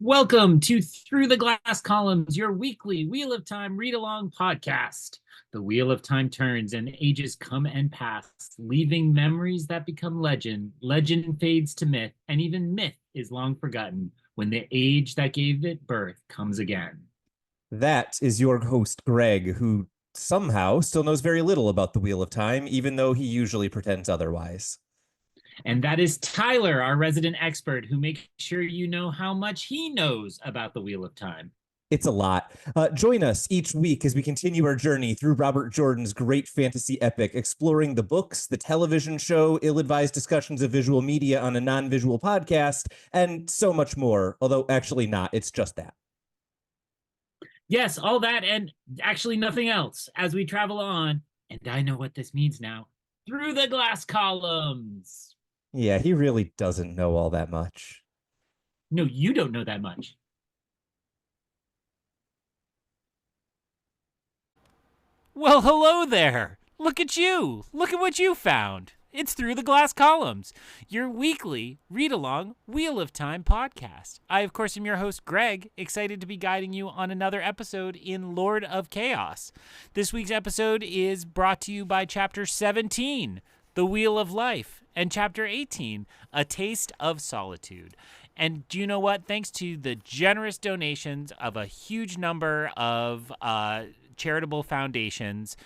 Welcome to Through the Glass Columns, your weekly Wheel of Time read-along podcast. The Wheel of Time turns and ages come and pass, leaving memories that become legend. Legend fades to myth, and even myth is long forgotten when the age that gave it birth comes again. That is your host, Greg, who somehow still knows very little about the Wheel of Time, even though he usually pretends otherwise. And that is Tylor, our resident expert, who makes sure you know how much he knows about the Wheel of Time. It's a lot. Join us each week as we continue our journey through Robert Jordan's great fantasy epic, exploring the books, the television show, ill-advised discussions of visual media on a non-visual podcast, and so much more. Although actually not, it's just that. Yes, all that and actually nothing else as we travel on, and I know what this means now, through the glass columns. Yeah, he really doesn't know all that much. No, you don't know that much. Well, hello there. Look at you. Look at what you found. It's Through the Glass Columns, your weekly read-along Wheel of Time podcast. I, of course, am your host, Greg, excited to be guiding you on another episode in Lord of Chaos. This week's episode is brought to you by Chapter 17, The Wheel of Life, and Chapter 18, A Taste of Solitude. And do you know what? Thanks to the generous donations of a huge number of charitable foundations,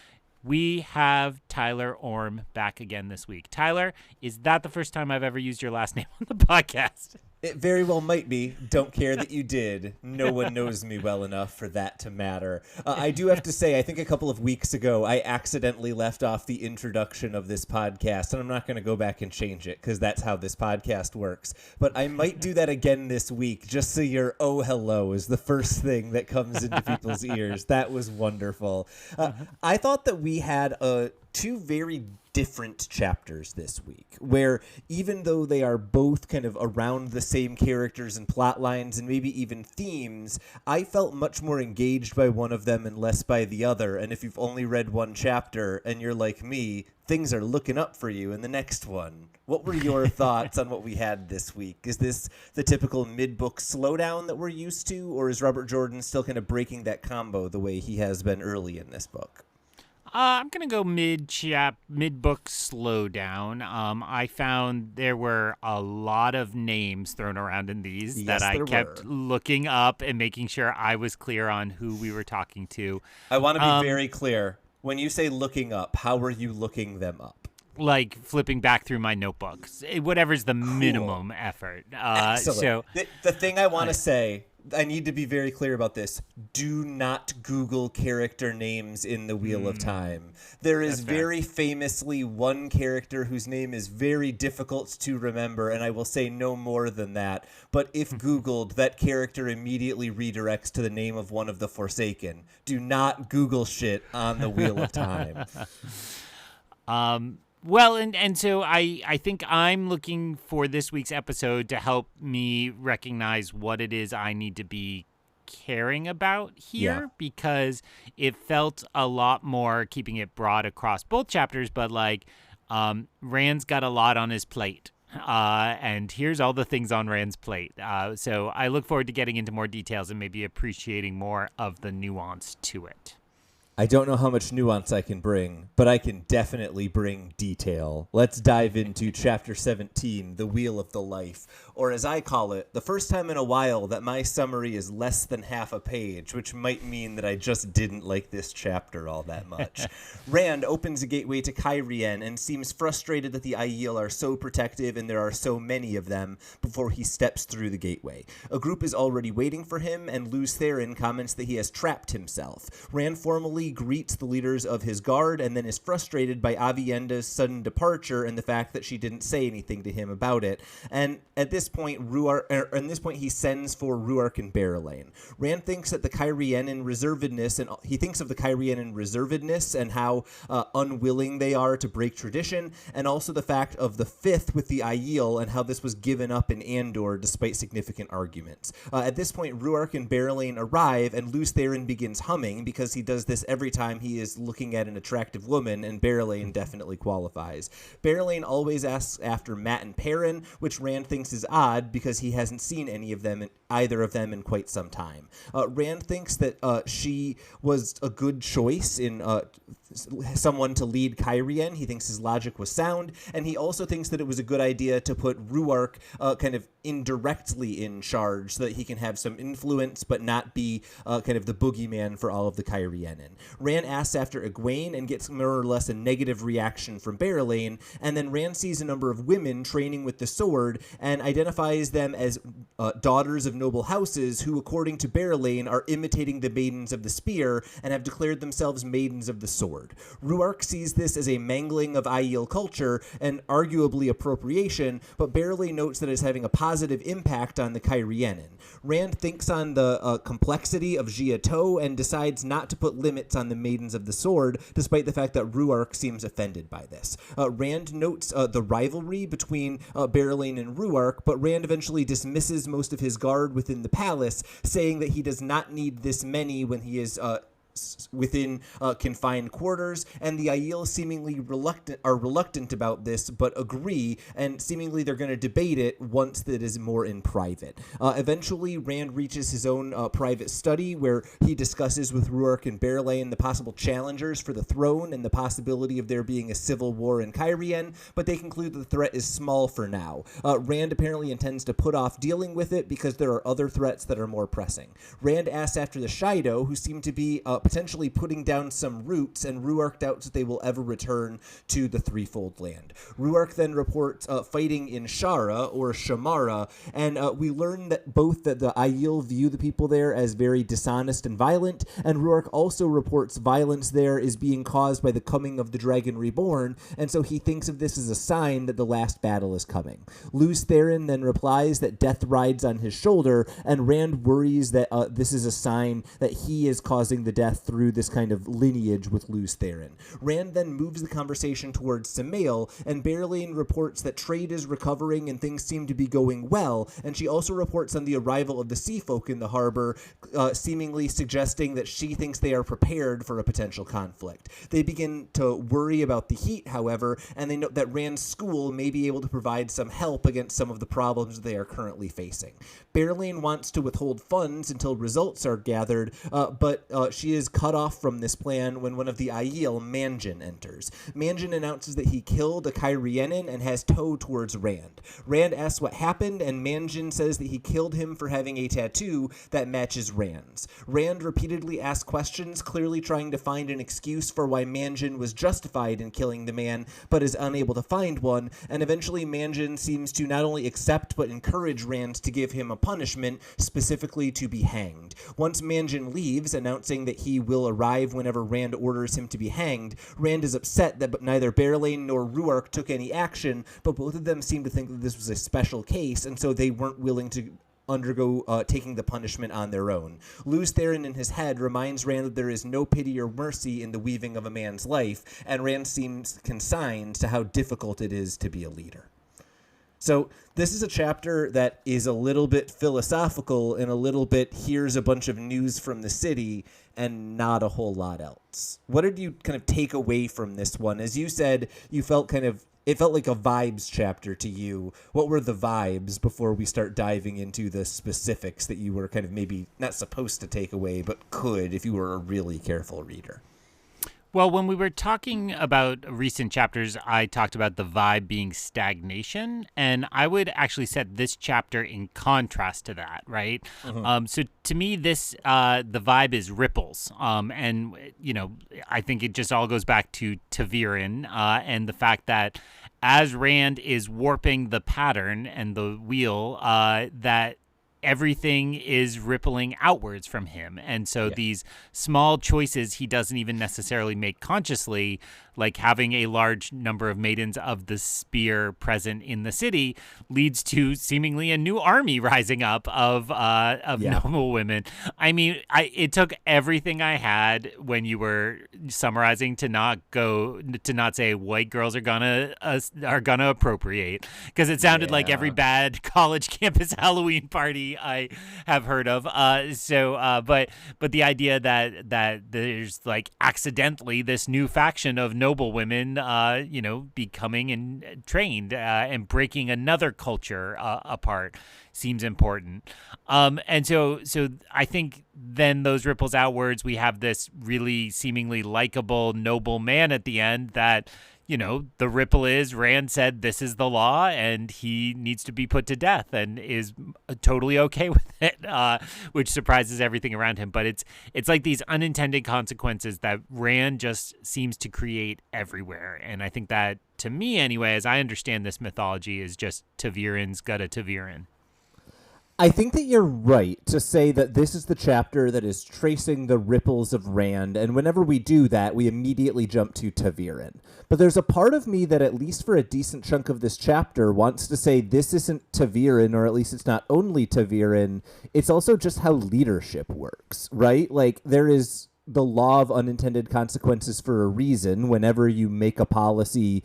we have Tylor Orm back again this week. Tylor, is that the first time I've ever used your last name on the podcast? It very well might be. Don't care that you did. No one knows me well enough for that to matter. I do have to say, I think a couple of weeks ago, I accidentally left off the introduction of this podcast, and I'm not going to go back and change it, because that's how this podcast works. But I might do that again this week, just so your "oh, hello" is the first thing that comes into people's ears. That was wonderful. I thought that we had two very different chapters this week, where even though they are both kind of around the same characters and plot lines and maybe even themes, I felt much more engaged by one of them and less by the other. And if you've only read one chapter and you're like me, things are looking up for you in the next one. What were your thoughts on what we had this week? Is this the typical mid-book slowdown that we're used to, or is Robert Jordan still kind of breaking that combo the way he has been early in this book? I'm going to go mid-book slowdown. I found there were a lot of names thrown around in these that I kept looking up and making sure I was clear on who we were talking to. I want to be very clear. When you say looking up, how are you looking them up? Like flipping back through my notebooks, whatever's the minimum effort. Excellent. So the thing I want to say, I need to be very clear about this. Do not Google character names in the Wheel of Time. There is very famously one character whose name is very difficult to remember, and I will say no more than that. But if Googled, that character immediately redirects to the name of one of the Forsaken. Do not Google shit on the Wheel of Time. Well, and so I think I'm looking for this week's episode to help me recognize what it is I need to be caring about here, because it felt a lot more, keeping it broad across both chapters, but like Rand's got a lot on his plate. And here's all the things on Rand's plate. So I look forward to getting into more details and maybe appreciating more of the nuance to it. I don't know how much nuance I can bring, but I can definitely bring detail. Let's dive into Chapter 17, The Wheel of the Life, or as I call it, the first time in a while that my summary is less than half a page, which might mean that I just didn't like this chapter all that much. Rand opens a gateway to Cairhien and seems frustrated that the Aiel are so protective and there are so many of them before he steps through the gateway. A group is already waiting for him, and Luz Theron comments that he has trapped himself. Rand formally greets the leaders of his guard and then is frustrated by Avienda's sudden departure and the fact that she didn't say anything to him about it. And at this point, he sends for Ruark and Barrelane. Rand thinks that the Cairhienin reservedness, and he thinks of the Cairhienin reservedness and how unwilling they are to break tradition, and also the fact of the fifth with the Aiel and how this was given up in Andor despite significant arguments. At this point, Ruark and Barrelane arrive, and Luz Theron begins humming because he does this every time he is looking at an attractive woman, and Berelain definitely qualifies. Berelain always asks after Mat and Perrin, which Rand thinks is odd because he hasn't seen either of them in quite some time. Rand thinks that she was a good choice in someone to lead Cairhien. He thinks his logic was sound, and he also thinks that it was a good idea to put Ruark kind of indirectly in charge so that he can have some influence but not be kind of the boogeyman for all of the Cairhienin. Rand asks after Egwene and gets more or less a negative reaction from Berelain, and then Rand sees a number of women training with the sword and identifies them as daughters of noble houses who, according to Berelain, are imitating the Maidens of the Spear and have declared themselves Maidens of the Sword. Ruark sees this as a mangling of Aiel culture and arguably appropriation, but Berelain notes that it's having a positive impact on the Cairhienin. Rand thinks on the complexity of Giato and decides not to put limits on the Maidens of the Sword, despite the fact that Ruark seems offended by this. Rand notes the rivalry between Berelain and Ruark, but Rand eventually dismisses most of his guard within the palace, saying that he does not need this many when he is within confined quarters, and the Aiel seemingly reluctant about this, but agree, and seemingly they're going to debate it once that is more in private. Eventually, Rand reaches his own private study where he discusses with Ruark and Berelain the possible challengers for the throne and the possibility of there being a civil war in Cairhien, but they conclude that the threat is small for now. Rand apparently intends to put off dealing with it because there are other threats that are more pressing. Rand asks after the Shido, who seem to be potentially putting down some roots, and Ruark doubts that they will ever return to the Threefold Land. Ruark then reports fighting in Shara, or Shamara, and we learn that both that the Aiel view the people there as very dishonest and violent, and Ruark also reports violence there is being caused by the coming of the Dragon Reborn, and so he thinks of this as a sign that the last battle is coming. Lews Therin then replies that death rides on his shoulder, and Rand worries that this is a sign that he is causing the death through this kind of lineage with Lews Therin. Rand then moves the conversation towards Samael, and Berelain reports that trade is recovering and things seem to be going well, and she also reports on the arrival of the sea folk in the harbor, seemingly suggesting that she thinks they are prepared for a potential conflict. They begin to worry about the heat, however, and they note that Rand's school may be able to provide some help against some of the problems they are currently facing. Berelain wants to withhold funds until results are gathered, but she is cut off from this plan when one of the Aiel, Manjin, enters. Manjin announces that he killed a Cairhienin and has tow towards Rand. Rand asks what happened, and Manjin says that he killed him for having a tattoo that matches Rand's. Rand repeatedly asks questions, clearly trying to find an excuse for why Manjin was justified in killing the man, but is unable to find one, and eventually Manjin seems to not only accept but encourage Rand to give him a punishment, specifically to be hanged. Once Manjin leaves, announcing that he will arrive whenever Rand orders him to be hanged, Rand is upset that neither Berelain nor Ruark took any action, but both of them seem to think that this was a special case, and so they weren't willing to undergo taking the punishment on their own. Lews Therin in his head reminds Rand that there is no pity or mercy in the weaving of a man's life, and Rand seems consigned to how difficult it is to be a leader. So this is a chapter that is a little bit philosophical and a little bit here's a bunch of news from the city and not a whole lot else. What did you kind of take away from this one? As you said, you felt it felt like a vibes chapter to you. What were the vibes before we start diving into the specifics that you were kind of maybe not supposed to take away, but could if you were a really careful reader? Well, when we were talking about recent chapters, I talked about the vibe being stagnation, and I would actually set this chapter in contrast to that, right? Mm-hmm. So to me, this the vibe is ripples, and I think it just all goes back to Ta'Veren and the fact that as Rand is warping the pattern and the wheel, that everything is rippling outwards from him. And so these small choices he doesn't even necessarily make consciously like having a large number of maidens of the spear present in the city leads to seemingly a new army rising up of noble women. I mean, it took everything I had when you were summarizing to not say white girls are gonna appropriate, because it sounded like every bad college campus Halloween party I have heard of. But the idea that there's like accidentally this new faction of noble women, becoming and trained and breaking another culture apart seems important. And so I think then those ripples outwards. We have this really seemingly likable, noble man at the end that, the ripple is Rand said this is the law and he needs to be put to death and is totally okay with it, which surprises everything around him. But it's like these unintended consequences that Rand just seems to create everywhere. And I think that, to me anyway, as I understand this mythology, is just Taviren's got a Taviren. I think that you're right to say that this is the chapter that is tracing the ripples of Rand, and whenever we do that, we immediately jump to Taviren. But there's a part of me that, at least for a decent chunk of this chapter, wants to say this isn't Taviren, or at least it's not only Taviren, it's also just how leadership works, right? Like, there is the law of unintended consequences for a reason. Whenever you make a policy,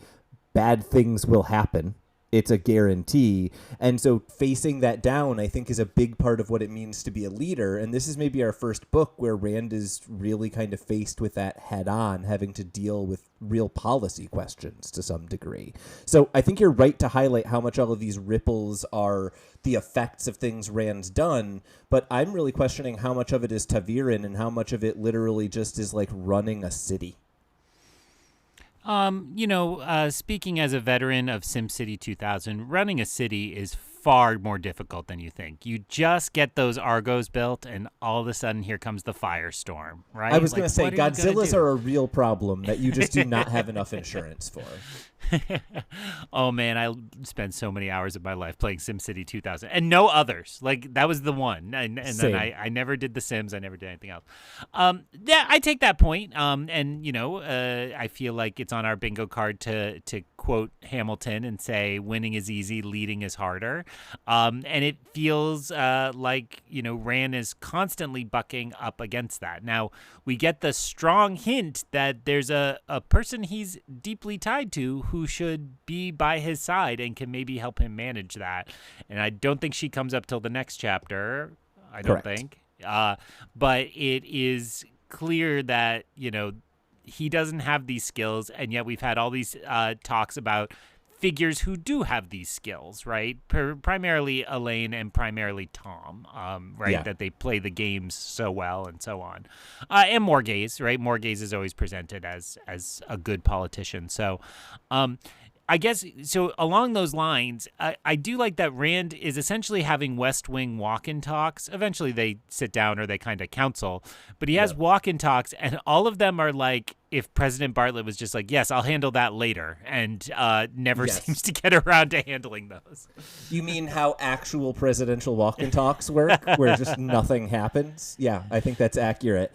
bad things will happen. It's a guarantee. And so facing that down, I think, is a big part of what it means to be a leader. And this is maybe our first book where Rand is really kind of faced with that head on, having to deal with real policy questions to some degree. So I think you're right to highlight how much all of these ripples are the effects of things Rand's done. But I'm really questioning how much of it is Taviren and how much of it literally just is like running a city. Speaking as a veteran of SimCity 2000, running a city is far more difficult than you think. You just get those Argos built, and all of a sudden, here comes the firestorm, right? I was going to say, Godzillas are a real problem that you just do not have enough insurance for. Oh man, I spent so many hours of my life playing SimCity 2000 and no others. Like, that was the one. And then I never did The Sims. I never did anything else. Yeah, I take that point. I feel like it's on our bingo card to quote Hamilton and say winning is easy, leading is harder. And it feels like, Rand is constantly bucking up against that. Now, we get the strong hint that there's a person he's deeply tied to who should be by his side and can maybe help him manage that. And I don't think she comes up till the next chapter. I don't think. But it is clear that, he doesn't have these skills, and yet we've had all these talks about figures who do have these skills, right? Primarily Elaine and primarily Tom, right? Yeah. That they play the games so well and so on. And Morgaze, right? Morgaze is always presented as a good politician. So I guess, so along those lines, I do like that Rand is essentially having West Wing walk-in talks. Eventually they sit down or they kind of counsel, but he has walk-in talks, and all of them are like, if President Bartlett was just like, yes, I'll handle that later, and never seems to get around to handling those. You mean how actual presidential walk-in talks work, where just nothing happens? Yeah, I think that's accurate.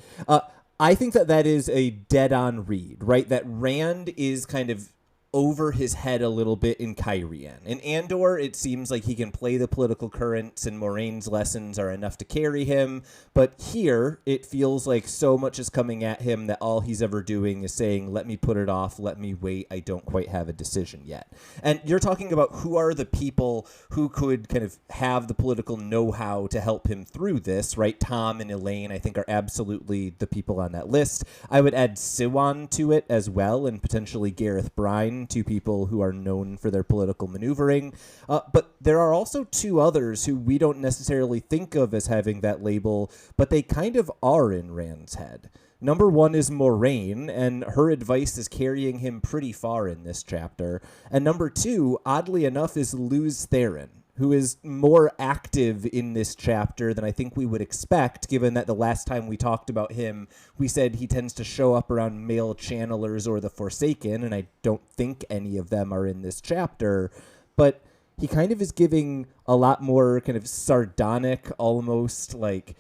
I think that is a dead-on read, right? That Rand is kind of over his head a little bit in Cairhien. In Andor, it seems like he can play the political currents and Moraine's lessons are enough to carry him. But here, it feels like so much is coming at him that all he's ever doing is saying, let me put it off, let me wait, I don't quite have a decision yet. And you're talking about who are the people who could kind of have the political know-how to help him through this, right? Tom and Elaine, I think, are absolutely the people on that list. I would add Siwan to it as well, and potentially Gareth Brine, two people who are known for their political maneuvering. But there are also two others who we don't necessarily think of as having that label, but they kind of are in Rand's head. Number one is Moraine, and her advice is carrying him pretty far in this chapter. And number two, oddly enough, is Luz Theron, who is more active in this chapter than I think we would expect, given that the last time we talked about him, we said he tends to show up around male channelers or the Forsaken, and I don't think any of them are in this chapter. But he kind of is giving a lot more kind of sardonic, almost like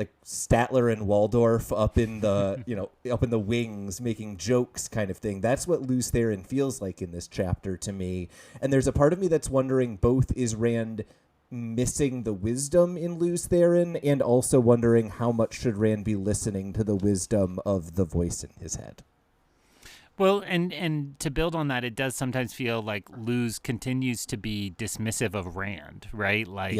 like Statler and Waldorf up in the up in the wings making jokes kind of thing. That's what Lews Therin feels like in this chapter to me. And there's a part of me that's wondering, both is Rand missing the wisdom in Lews Therin, and also wondering how much should Rand be listening to the wisdom of the voice in his head. Well, and to build on that, it does sometimes feel like Lews continues to be dismissive of Rand, right? Like,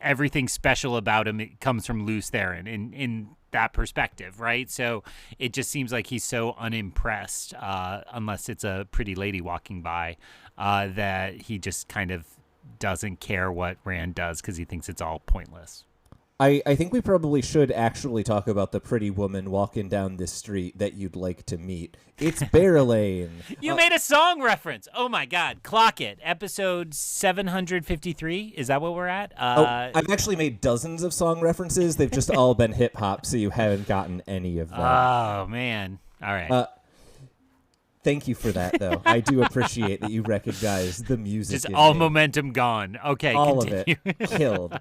everything special about him, it comes from Lews Therin in that perspective, right? So it just seems like he's so unimpressed, unless it's a pretty lady walking by, that he just kind of doesn't care what Rand does because he thinks it's all pointless. I think we probably should actually talk about the pretty woman walking down this street that you'd like to meet. It's Berelain. You made a song reference. Oh, my God. Clock it. Episode 753. Is that what we're at? I've actually made dozens of song references. They've just all been hip-hop, so you haven't gotten any of them. Oh, man. All right. Thank you for that, though. I do appreciate that you recognize the music. Just all momentum gone. Okay, all continue. of it killed.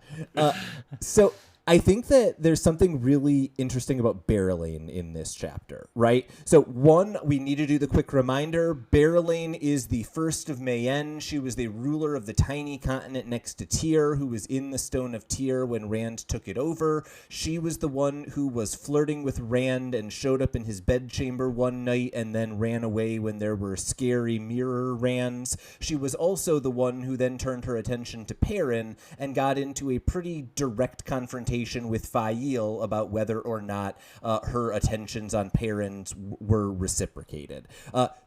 So I think that there's something really interesting about Berelain in this chapter, right? So one, we need to do the quick reminder. Berelain is the first of Mayenne. She was the ruler of the tiny continent next to Tyr, who was in the Stone of Tyr when Rand took it over. She was the one who was flirting with Rand and showed up in his bedchamber one night and then ran away when there were scary mirror Rands. She was also the one who then turned her attention to Perrin and got into a pretty direct confrontation with Fael about whether or not her attentions on Perrin were reciprocated.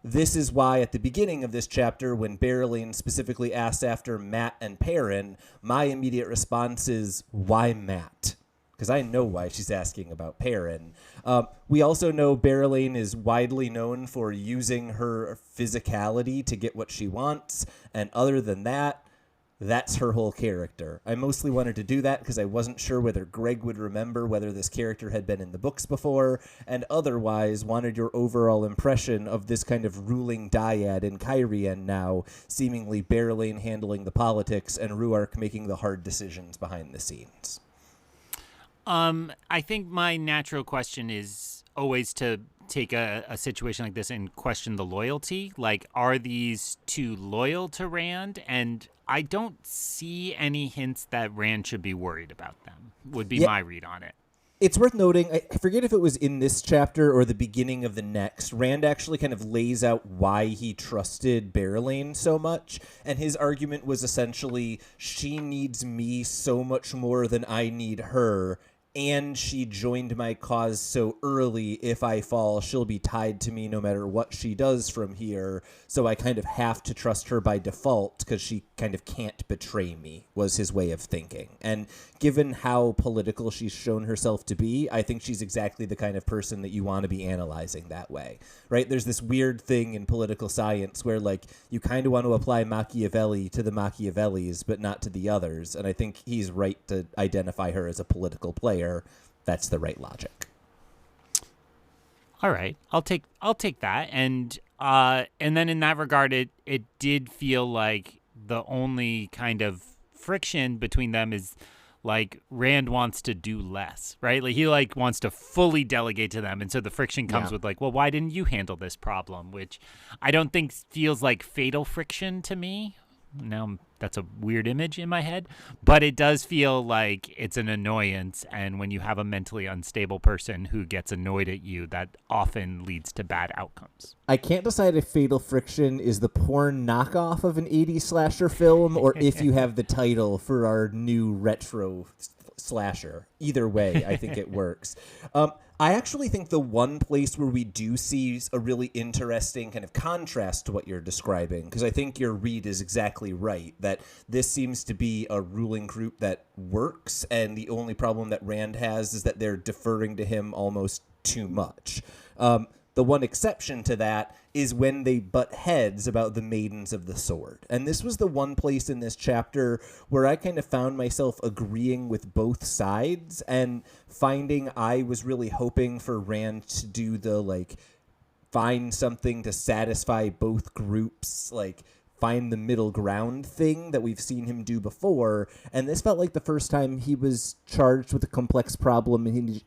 This is why at the beginning of this chapter, when Berelain specifically asks after Mat and Perrin, my immediate response is, why Mat? Because I know why she's asking about Perrin. We also know Berelain is widely known for using her physicality to get what she wants, and other than that, that's her whole character. I mostly wanted to do that because I wasn't sure whether Greg would remember whether this character had been in the books before, and otherwise wanted your overall impression of this kind of ruling dyad in Cairhien now, seemingly Berelain handling the politics and Ruark making the hard decisions behind the scenes. I think my natural question is always to take a situation like this and question the loyalty. Like, are these two loyal to Rand? And I don't see any hints that Rand should be worried about them, would be my read on it. It's worth noting, I forget if it was in this chapter or the beginning of the next, Rand actually kind of lays out why he trusted Berelain so much, and his argument was essentially, she needs me so much more than I need her, and she joined my cause so early, if I fall, she'll be tied to me no matter what she does from here, so I kind of have to trust her by default because she kind of can't betray me, was his way of thinking. And given how political she's shown herself to be, I think she's exactly the kind of person that you want to be analyzing that way, right? There's this weird thing in political science where, like, you kind of want to apply Machiavelli to the Machiavellis, but not to the others, and I think he's right to identify her as a political player. That's the right logic. All right, I'll take that, and then in that regard, it did feel like the only kind of friction between them is like Rand wants to do less, right? Like he wants to fully delegate to them, and so the friction comes with like, well, why didn't you handle this problem? Which I don't think feels like fatal friction to me. Now that's a weird image in my head, but it does feel like it's an annoyance, and when you have a mentally unstable person who gets annoyed at you, that often leads to bad outcomes. I can't decide if Fatal Friction is the porn knockoff of an 80s slasher film or if you have the title for our new retro slasher. Either way, I think it works. I actually think the one place where we do see a really interesting kind of contrast to what you're describing, because I think your read is exactly right, that this seems to be a ruling group that works, and the only problem that Rand has is that they're deferring to him almost too much. The one exception to that is when they butt heads about the Maidens of the Sword. And this was the one place in this chapter where I kind of found myself agreeing with both sides and finding I was really hoping for Rand to do the, like, find something to satisfy both groups, like, find the middle ground thing that we've seen him do before. And this felt like the first time he was charged with a complex problem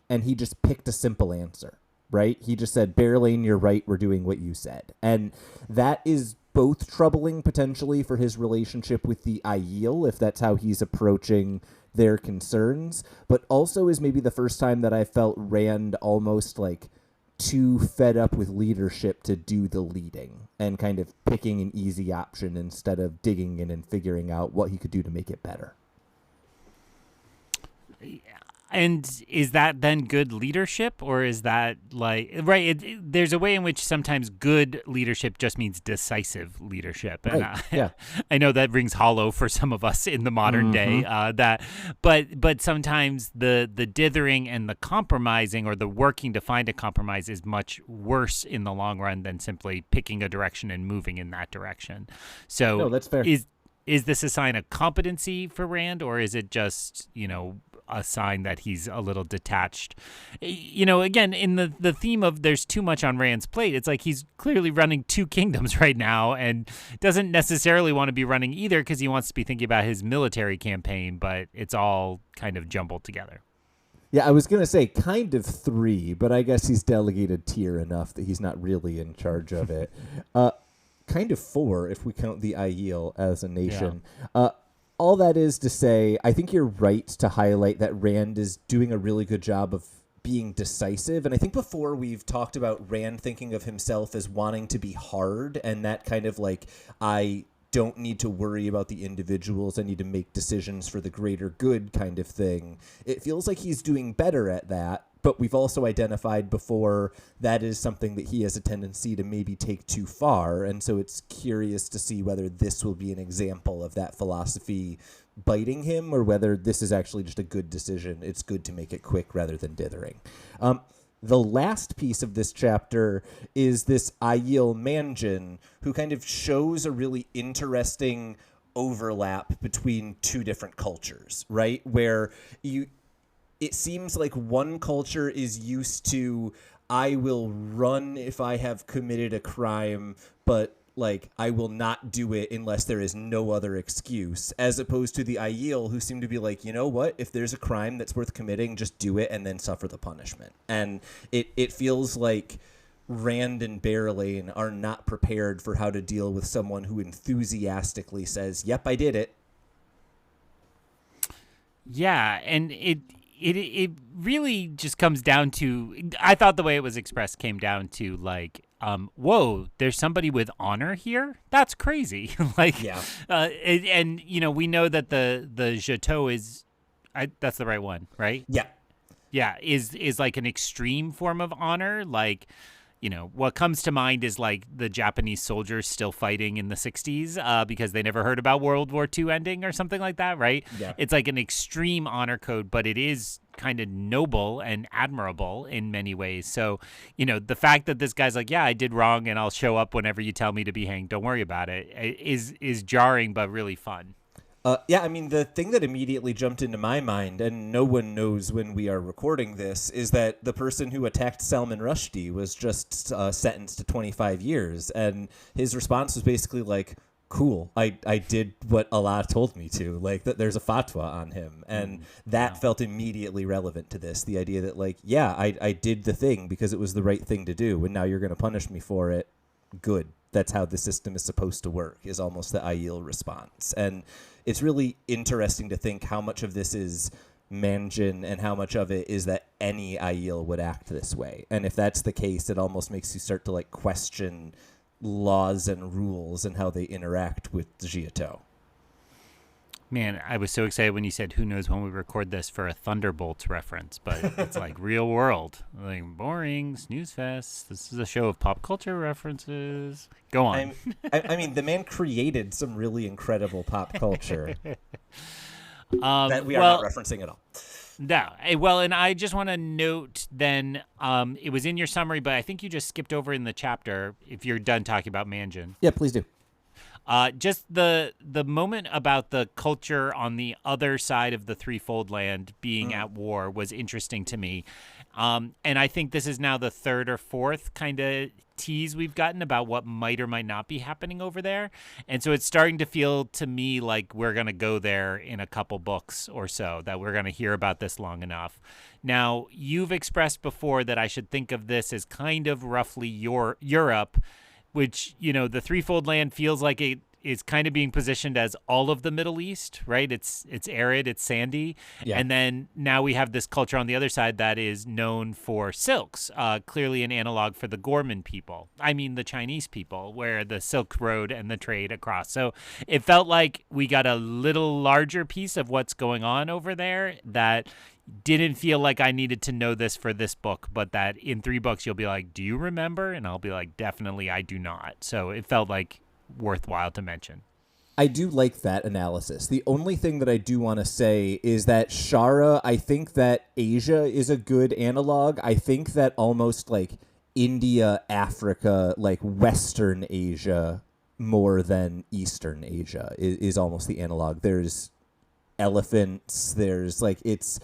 and he just picked a simple answer, right? He just said, Cairhien, you're right, we're doing what you said. And that is both troubling potentially for his relationship with the Aiel, if that's how he's approaching their concerns, but also is maybe the first time that I felt Rand almost like too fed up with leadership to do the leading and kind of picking an easy option instead of digging in and figuring out what he could do to make it better. And is that then good leadership, or is that like, right? There's a way in which sometimes good leadership just means decisive leadership, and right. I know that rings hollow for some of us in the modern day. But sometimes the dithering and the compromising or the working to find a compromise is much worse in the long run than simply picking a direction and moving in that direction. So no, that's fair. Is this a sign of competency for Rand, or is it just, a sign that he's a little detached? Again, in the theme of there's too much on Rand's plate, it's like he's clearly running two kingdoms right now and doesn't necessarily want to be running either because he wants to be thinking about his military campaign, but it's all kind of jumbled together. Yeah, I was going to say kind of 3, but I guess he's delegated Tyr enough that he's not really in charge of it. Kind of 4 if we count the Aiel as a nation. Yeah. All that is to say, I think you're right to highlight that Rand is doing a really good job of being decisive. And I think before we've talked about Rand thinking of himself as wanting to be hard, and that kind of like, I don't need to worry about the individuals, I need to make decisions for the greater good kind of thing. It feels like he's doing better at that. But we've also identified before that is something that he has a tendency to maybe take too far. And so it's curious to see whether this will be an example of that philosophy biting him or whether this is actually just a good decision. It's good to make it quick rather than dithering. The last piece of this chapter is this Aiel Manjin, who kind of shows a really interesting overlap between two different cultures, right? Where it seems like one culture is used to, I will run if I have committed a crime, but like I will not do it unless there is no other excuse, as opposed to the Aiel, who seem to be like, you know what, if there's a crime that's worth committing, just do it and then suffer the punishment. And it feels like Rand and Cairhien are not prepared for how to deal with someone who enthusiastically says, yep, I did it. Yeah, and it really just comes down to, I thought the way it was expressed came down to like, whoa, there's somebody with honor here? That's crazy. Like, yeah. And we know that the Jateau is, that's the right one, right? Yeah. Yeah, is like an extreme form of honor. Like, what comes to mind is like the Japanese soldiers still fighting in the 60s because they never heard about World War II ending or something like that, right? Yeah. It's like an extreme honor code, but it is kind of noble and admirable in many ways. So, the fact that this guy's like, yeah, I did wrong and I'll show up whenever you tell me to be hanged, don't worry about it, is jarring but really fun. Yeah, I mean, the thing that immediately jumped into my mind, and no one knows when we are recording this, is that the person who attacked Salman Rushdie was just sentenced to 25 years. And his response was basically like, cool, I did what Allah told me to. Like, there's a fatwa on him. And that felt immediately relevant to this. The idea that, like, yeah, I did the thing because it was the right thing to do. And now you're going to punish me for it. Good. That's how the system is supposed to work, is almost the Aiel response. And it's really interesting to think how much of this is Manjin and how much of it is that any Aiel would act this way. And if that's the case, it almost makes you start to like question laws and rules and how they interact with the Jateau. Man, I was so excited when you said, who knows when we record this, for a Thunderbolts reference, but it's like real world. Like, boring, snooze fest. This is a show of pop culture references. Go on. I mean, the man created some really incredible pop culture that we are not referencing at all. No. Well, and I just want to note then, it was in your summary, but I think you just skipped over in the chapter, if you're done talking about Manjin. Yeah, please do. Just the moment about the culture on the other side of the threefold land being at war was interesting to me. And I think this is now the third or fourth kind of tease we've gotten about what might or might not be happening over there. And so it's starting to feel to me like we're going to go there in a couple books or so, that we're going to hear about this long enough. Now, you've expressed before that I should think of this as kind of roughly Europe, which, the threefold land feels like it is kind of being positioned as all of the Middle East, right? It's arid, it's sandy. Yeah. And then now we have this culture on the other side that is known for silks, clearly an analog for the Gorman people. I mean, the Chinese people, where the Silk Road and the trade across. So it felt like we got a little larger piece of what's going on over there that didn't feel like I needed to know this for this book, but that in 3 books you'll be like, do you remember? And I'll be like, definitely I do not. So it felt like worthwhile to mention. I do like that analysis. The only thing that I do want to say is that Shara, I think that Asia is a good analog. I think that almost like India, Africa, like Western Asia more than Eastern Asia is almost the analog. There's elephants, there's like it's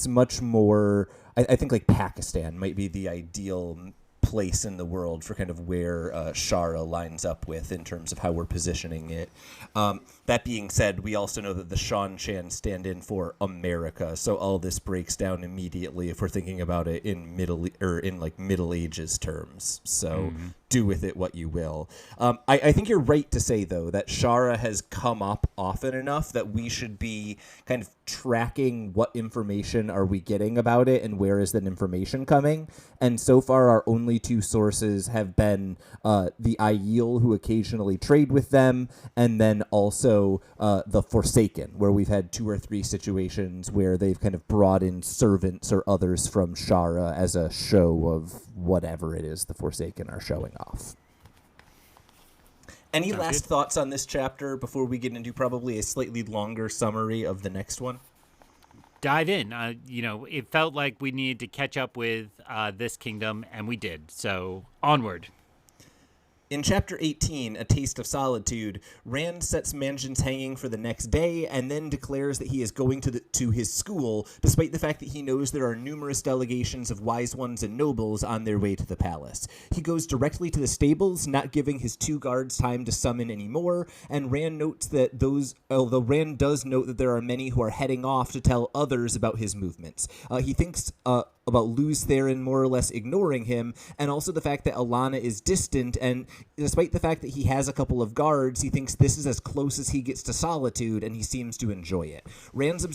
much more, I think like Pakistan might be the ideal place in the world for kind of where Shara lines up with in terms of how we're positioning it. That being said, we also know that the Shan Chan stand in for America, so all this breaks down immediately if we're thinking about it in Middle Ages terms. So do with it what you will. I think you're right to say, though, that Shara has come up often enough that we should be kind of tracking what information are we getting about it and where is that information coming. And so far, our only 2 sources have been the Aiel, who occasionally trade with them, and then also the Forsaken, where we've had 2 or 3 situations where they've kind of brought in servants or others from Shara as a show of whatever it is the Forsaken are showing off. Any last thoughts on this chapter before we get into probably a slightly longer summary of the next one? Dive in. It felt like we needed to catch up with this kingdom, and we did. So onward. In Chapter 18, A Taste of Solitude, Rand sets Mansions hanging for the next day and then declares that he is going to his school, despite the fact that he knows there are numerous delegations of wise ones and nobles on their way to the palace. He goes directly to the stables, not giving his 2 guards time to summon any more, and Rand notes that although Rand does note that there are many who are heading off to tell others about his movements. He thinks about Luz Theron more or less ignoring him, and also the fact that Alana is distant, and despite the fact that he has a couple of guards, he thinks this is as close as he gets to solitude, and he seems to enjoy it. Rand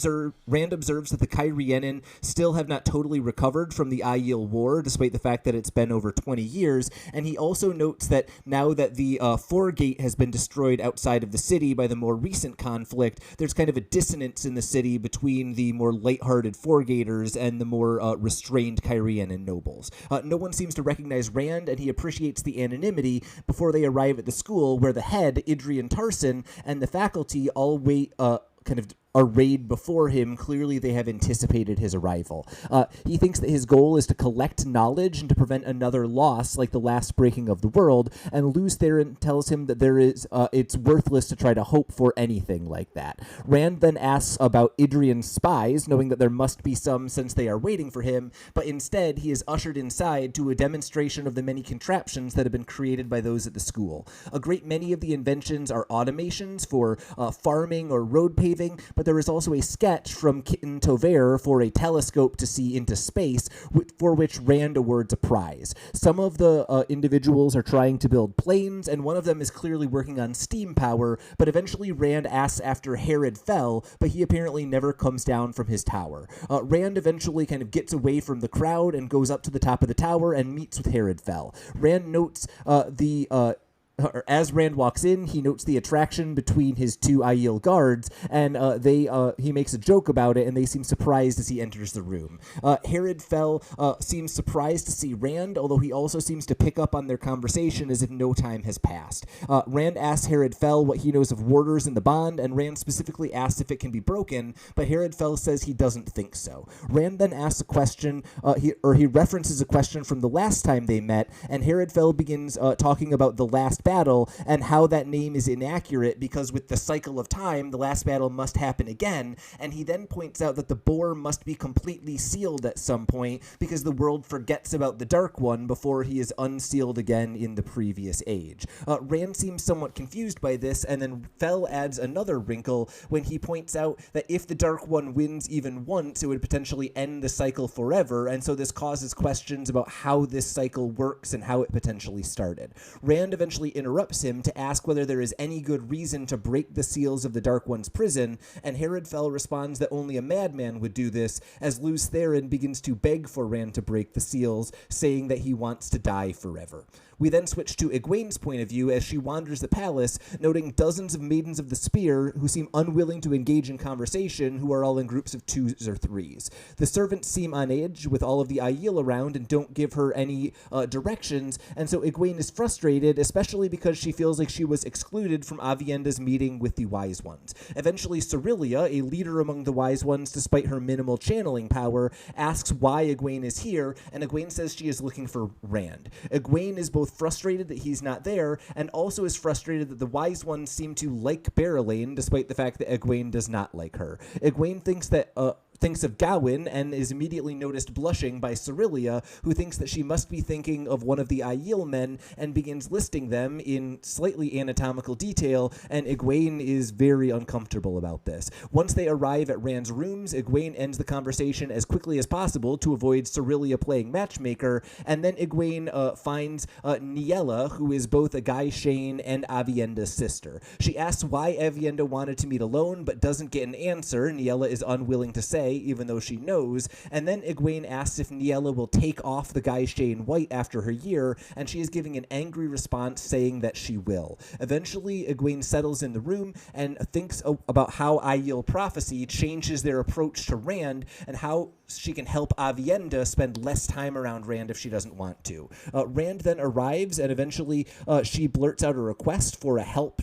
observes that the Cairhien still have not totally recovered from the Aiel War, despite the fact that it's been over 20 years, and he also notes that now that the Foregate has been destroyed outside of the city by the more recent conflict, there's kind of a dissonance in the city between the more lighthearted Foregaters and the more restrained Cairhien nobles. No one seems to recognize Rand, and he appreciates the anonymity before they arrive at the school, where the head, Idrian Tarson, and the faculty all wait kind of arrayed before him. Clearly they have anticipated his arrival. He thinks that his goal is to collect knowledge and to prevent another loss like the last breaking of the world, and Luz Theron tells him that it's worthless to try to hope for anything like that. Rand then asks about Idrian's spies, knowing that there must be some since they are waiting for him, but instead he is ushered inside to a demonstration of the many contraptions that have been created by those at the school. A great many of the inventions are automations for farming or road paving, but there is also a sketch from Kitten Tover for a telescope to see into space, for which Rand awards a prize. Some of the individuals are trying to build planes, and one of them is clearly working on steam power, but eventually Rand asks after Herod fell, but he apparently never comes down from his tower. Rand eventually kind of gets away from the crowd and goes up to the top of the tower and meets with Herod fell. Rand notes as Rand walks in, he notes the attraction between his 2 Aiel guards, and he makes a joke about it, and they seem surprised as he enters the room. Herod Fell seems surprised to see Rand, although he also seems to pick up on their conversation as if no time has passed. Rand asks Herod Fell what he knows of warders in the bond, and Rand specifically asks if it can be broken, but Herod Fell says he doesn't think so. Rand then asks a question, he references a question from the last time they met, and Herod Fell begins talking about the last battle, and how that name is inaccurate because with the cycle of time, the last battle must happen again. And he then points out that the bore must be completely sealed at some point because the world forgets about the Dark One before he is unsealed again in the previous age. Rand seems somewhat confused by this, and then Fell adds another wrinkle when he points out that if the Dark One wins even once, it would potentially end the cycle forever, and so this causes questions about how this cycle works and how it potentially started. Rand eventually interrupts him to ask whether there is any good reason to break the seals of the Dark One's prison, and Herod Fell responds that only a madman would do this, as Lews Therin begins to beg for Rand to break the seals, saying that he wants to die forever. We then switch to Egwene's point of view as she wanders the palace, noting dozens of Maidens of the Spear who seem unwilling to engage in conversation, who are all in groups of 2s or 3s. The servants seem on edge with all of the Aiel around and don't give her any directions, and so Egwene is frustrated, especially because she feels like she was excluded from Avienda's meeting with the Wise Ones. Eventually, Cerelia, a leader among the Wise Ones despite her minimal channeling power, asks why Egwene is here, and Egwene says she is looking for Rand. Egwene is both frustrated that he's not there, and also is frustrated that the Wise Ones seem to like Berelain, despite the fact that Egwene does not like her. Egwene thinks of Gawain and is immediately noticed blushing by Cerelia, who thinks that she must be thinking of one of the Aiel men and begins listing them in slightly anatomical detail, and Egwene is very uncomfortable about this. Once they arrive at Rand's rooms, Egwene ends the conversation as quickly as possible to avoid Cerelia playing matchmaker, and then Egwene finds Niella, who is both a Guy Shane and Avienda's sister. She asks why Avienda wanted to meet alone, but doesn't get an answer. Niella is unwilling to say, even though she knows, and then Egwene asks if Niella will take off the Guy Shane white after her year, and she is giving an angry response saying that she will. Eventually, Egwene settles in the room and thinks about how Aiel prophecy changes their approach to Rand and how she can help Avienda spend less time around Rand if she doesn't want to. Rand then arrives, and eventually she blurts out a request for help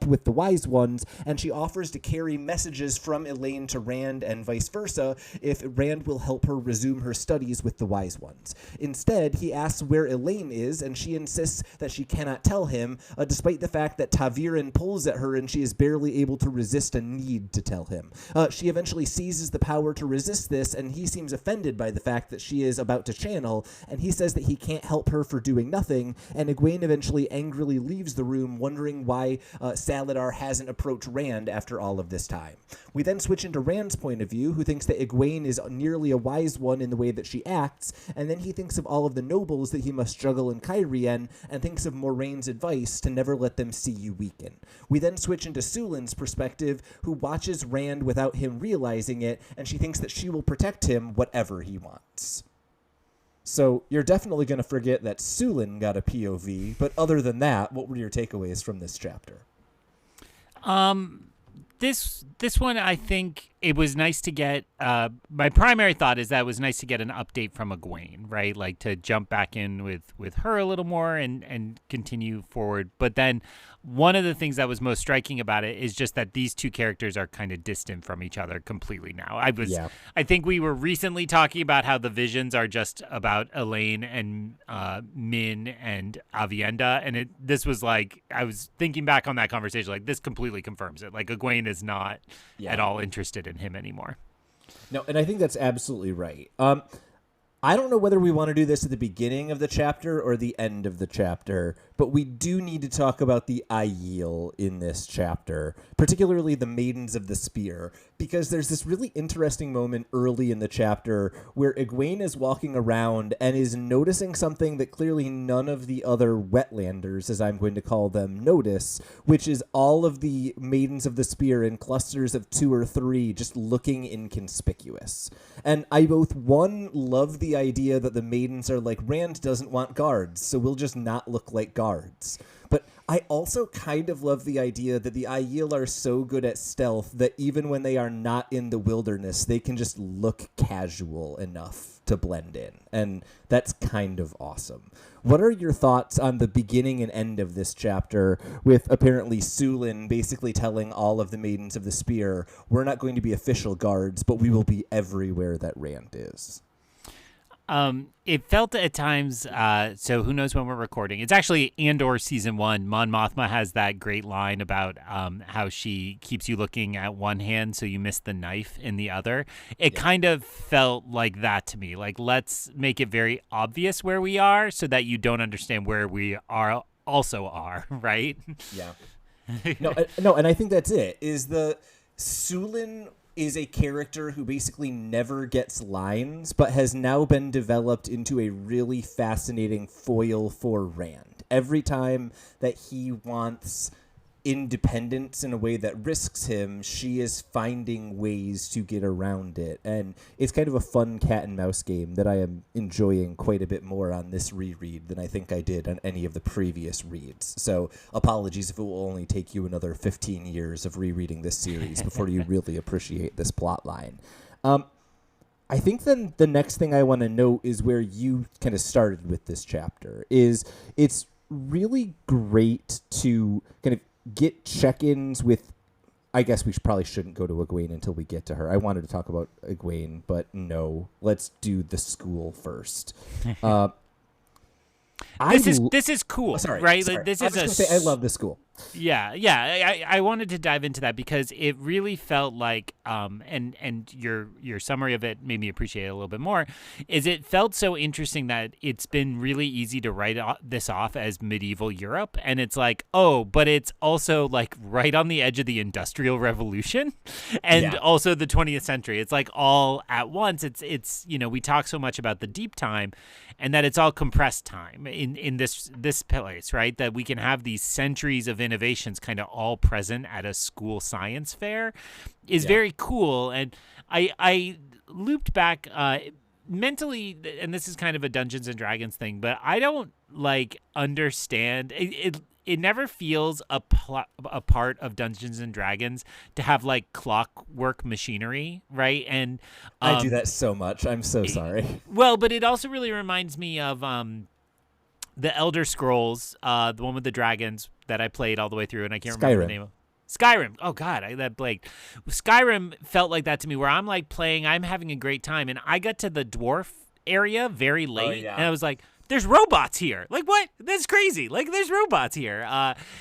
with the Wise Ones, and she offers to carry messages from Elaine to Rand and vice versa if Rand will help her resume her studies with the Wise Ones. Instead, he asks where Elaine is, and she insists that she cannot tell him, despite the fact that Taviran pulls at her and she is barely able to resist a need to tell him. She eventually seizes the power to resist this, and he seems offended by the fact that she is about to channel, and he says that he can't help her for doing nothing, and Egwene eventually angrily leaves the room, wondering why Salidar hasn't approached Rand after all of this time. We then switch into Rand's point of view, who thinks that Egwene is nearly a wise one in the way that she acts, and then he thinks of all of the nobles that he must juggle in Cairhien, and thinks of Moraine's advice to never let them see you weaken. We then switch into Sulin's perspective, who watches Rand without him realizing it, and she thinks that she will protect him whatever he wants. So you're definitely going to forget that Sulin got a POV, but other than that, what were your takeaways from this chapter? This one, I think it was nice to get, my primary thought is that it was nice to get an update from Egwene, right? Like to jump back in with her a little more and continue forward. But then one of the things that was most striking about it is just that these two characters are kind of distant from each other completely now. I think we were recently talking about how the visions are just about Elaine and Min and Avienda, and this was like, I was thinking back on that conversation, like this completely confirms it. Like Egwene is not at all interested in him anymore. No, and I think that's absolutely right. I don't know whether we want to do this at the beginning of the chapter or the end of the chapter, but we do need to talk about the Aiel in this chapter, particularly the Maidens of the Spear, because there's this really interesting moment early in the chapter where Egwene is walking around and is noticing something that clearly none of the other Wetlanders, as I'm going to call them, notice, which is all of the Maidens of the Spear in clusters of 2 or 3 just looking inconspicuous. And I both, one, love the idea that the maidens are like, Rand doesn't want guards, so we'll just not look like guards. But I also kind of love the idea that the Aiel are so good at stealth that even when they are not in the wilderness, they can just look casual enough to blend in. And that's kind of awesome. What are your thoughts on the beginning and end of this chapter with apparently Sulin basically telling all of the Maidens of the Spear, we're not going to be official guards, but we will be everywhere that Rand is? It felt at times, so who knows when we're recording. It's actually Andor season 1. Mon Mothma has that great line about how she keeps you looking at one hand so you miss the knife in the other. It kind of felt like that to me. Like, let's make it very obvious where we are so that you don't understand where we are right? Yeah. No, and I think that's it. Is the Sulin is a character who basically never gets lines, but has now been developed into a really fascinating foil for Rand. Every time that he wants independence in a way that risks him, she is finding ways to get around it. And it's kind of a fun cat and mouse game that I am enjoying quite a bit more on this reread than I think I did on any of the previous reads. So apologies if it will only take you another 15 years of rereading this series before you really appreciate this plot line. I think then the next thing I want to note is where you kind of started with this chapter. Is it's really great to kind of get check-ins with, I guess we probably shouldn't go to Egwene until we get to her. I wanted to talk about Egwene, but no, let's do the school first. This is cool, right? Sorry. This I is was going to say I love the school. Yeah. I wanted to dive into that because it really felt like, and your summary of it made me appreciate it a little bit more. Is it felt so interesting that it's been really easy to write this off as medieval Europe, and it's like, oh, but it's also like right on the edge of the Industrial Revolution, and also the 20th century. It's like all at once. It's we talk so much about the deep time, and that it's all compressed time in this place, right? That we can have these centuries of innovations kind of all present at a school science fair is very cool. And I looped back mentally, and this is kind of a Dungeons and Dragons thing, but I don't understand it never feels a part of Dungeons and Dragons to have like clockwork machinery, right? And I do that so much. I'm so sorry. Well, but it also really reminds me of the Elder Scrolls, the one with the dragons that I played all the way through, and I can't remember the name of Skyrim. Oh God, that blanked. Skyrim felt like that to me, where I'm like playing, I'm having a great time, and I got to the dwarf area very late, and I was like, there's robots here. Like, what? That's crazy. Like, there's robots here.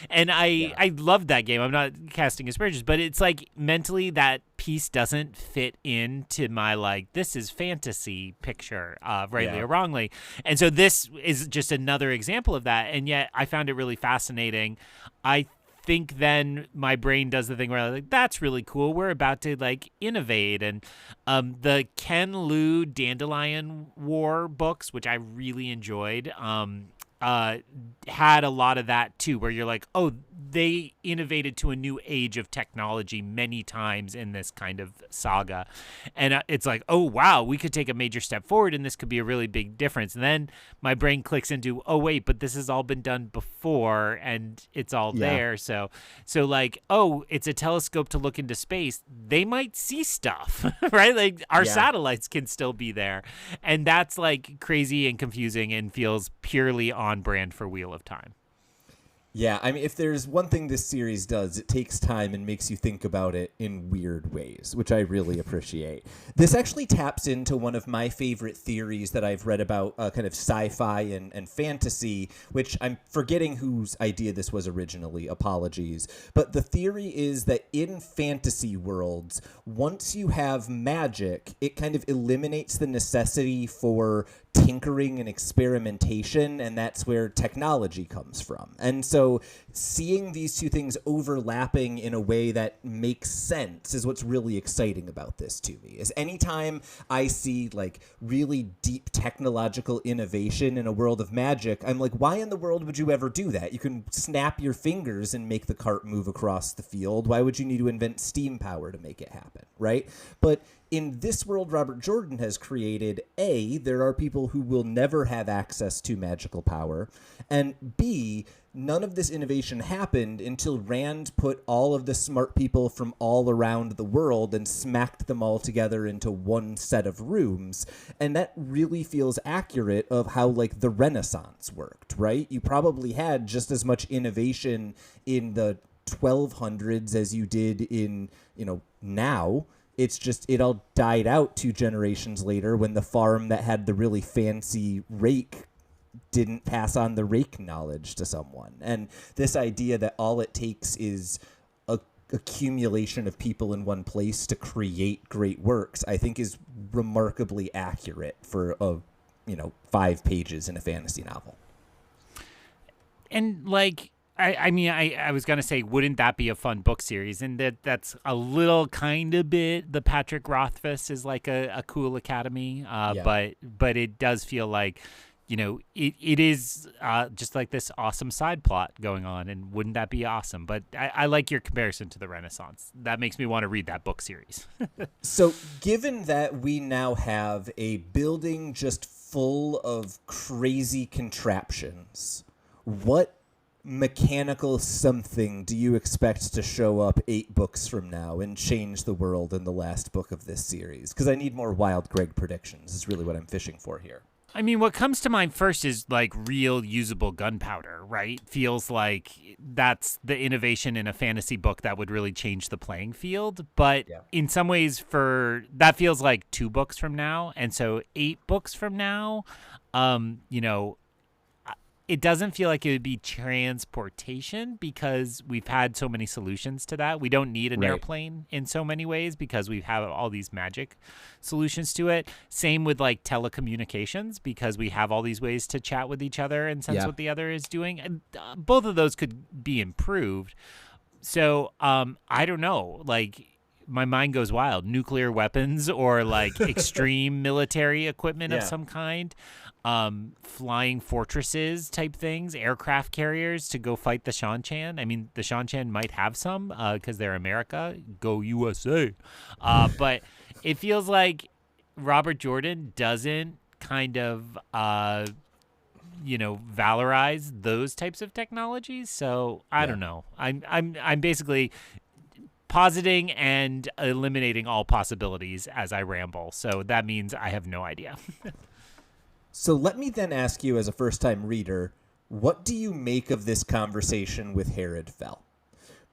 And I loved that game. I'm not casting aspersions, but it's like mentally that piece doesn't fit into my, like, this is fantasy picture, rightly or wrongly. And so this is just another example of that. And yet I found it really fascinating. I think then my brain does the thing where I'm like, that's really cool. We're about to like innovate. And the Ken Liu Dandelion War books, which I really enjoyed, had a lot of that too, where you're like, oh, they innovated to a new age of technology many times in this kind of saga. And it's like, oh, wow, we could take a major step forward and this could be a really big difference. And then my brain clicks into, oh, wait, but this has all been done before and it's all there. So like, oh, it's a telescope to look into space. They might see stuff, right? Like our satellites can still be there. And that's like crazy and confusing and feels purely on brand for Wheel of Time. Yeah, I mean, if there's one thing this series does, it takes time and makes you think about it in weird ways, which I really appreciate. This actually taps into one of my favorite theories that I've read about kind of sci-fi and fantasy, which I'm forgetting whose idea this was originally, apologies. But the theory is that in fantasy worlds, once you have magic, it kind of eliminates the necessity for tinkering and experimentation, and that's where technology comes from. And so seeing these two things overlapping in a way that makes sense is what's really exciting about this to me. Is anytime I see like really deep technological innovation in a world of magic, I'm like, why in the world would you ever do that? You can snap your fingers and make the cart move across the field. Why would you need to invent steam power to make it happen, right? But in this world Robert Jordan has created, A, there are people who will never have access to magical power, and B, none of this innovation happened until Rand put all of the smart people from all around the world and smacked them all together into one set of rooms. And that really feels accurate of how like the Renaissance worked, right? You probably had just as much innovation in the 1200s as you did in, now. It's just it all died out 2 generations later when the farm that had the really fancy rake didn't pass on the rake knowledge to someone. And this idea that all it takes is a accumulation of people in one place to create great works, I think is remarkably accurate for 5 pages in a fantasy novel. And like, I mean, I was gonna say, wouldn't that be a fun book series? And that's a little kind of bit. The Patrick Rothfuss is like a cool academy, but it does feel like, it is just like this awesome side plot going on, and wouldn't that be awesome? But I like your comparison to the Renaissance. That makes me want to read that book series. So given that we now have a building just full of crazy contraptions, what mechanical something do you expect to show up 8 books from now and change the world in the last book of this series? Because I need more Wild Greg predictions is really what I'm fishing for here. I mean, what comes to mind first is like real usable gunpowder, right? Feels like that's the innovation in a fantasy book that would really change the playing field. But in some ways, that feels like 2 books from now. And so 8 books from now, it doesn't feel like it would be transportation because we've had so many solutions to that. We don't need an airplane in so many ways because we have all these magic solutions to it. Same with like telecommunications because we have all these ways to chat with each other and sense what the other is doing. And both of those could be improved. So I don't know, like my mind goes wild. Nuclear weapons or like extreme military equipment of some kind. Flying fortresses type things, aircraft carriers to go fight the Shan-Chan. I mean, the Shan-Chan might have some because they're America. Go USA. But it feels like Robert Jordan doesn't kind of, valorize those types of technologies. So I don't know. I'm basically positing and eliminating all possibilities as I ramble. So that means I have no idea. So let me then ask you as a first-time reader, what do you make of this conversation with Herod Fell?